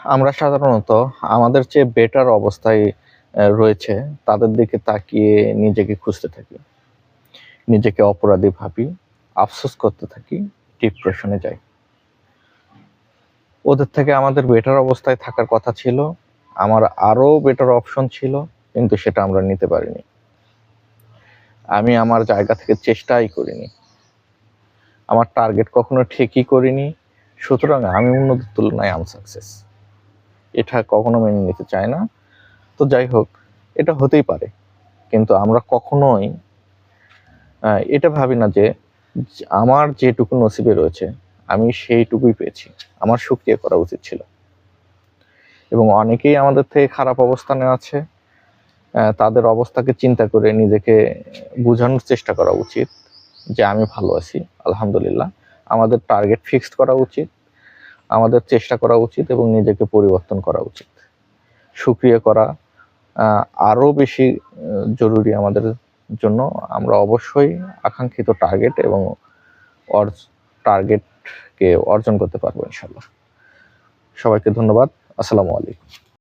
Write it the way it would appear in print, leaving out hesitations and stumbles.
আমরা সাধারণত আমাদের চেয়ে বেটার অবস্থায় রয়েছে তাদের দিকে তাকিয়ে নিজেকে খুঁজতে থাকি। নিজেকে অপরাধী ভাবি, আফসোস করতে থাকি, ডিপ্রেশনে যাই। ওদের থেকে আমাদের বেটার অবস্থায় থাকার কথা ছিল। আমার আরো বেটার অপশন ছিল, কিন্তু সেটা আমরা নিতে পারিনি। আমি আমার জায়গা থেকে চেষ্টাই করিনি। আমার টার্গেট কখনো ঠিকই করিনি। সুতরাং আমি অন্যদের তুলনায় আনসাকসেস। এটা কখনো মেনে নিতে চায় না। তো যাই হোক, এটা হতেই পারে, কিন্তু আমরা কখনোই এটা ভাবি না যে আমার যেটুকু নসিবে রয়েছে আমি সেইটুকুই পেয়েছি, আমার শুকরিয়া করা উচিত ছিল। এবং অনেকেই আমাদের থেকে খারাপ অবস্থানে আছে, তাদের অবস্থাকে চিন্তা করে নিজেকে বোঝানোর চেষ্টা করা উচিত যে আমি ভালো আছি, আলহামদুলিল্লাহ। আমাদের টার্গেট ফিক্সড করা উচিত, আমাদের চেষ্টা করা উচিত এবং নিজেকে পরিবর্তন করা উচিত। শুকরিয়া করা আরও বেশি জরুরি আমাদের জন্য। আমরা অবশ্যই আকাঙ্ক্ষিত টার্গেট এবং টার্গেটকে অর্জন করতে পারবো ইনশাল্লাহ। সবাইকে ধন্যবাদ। আসসালামু আলাইকুম।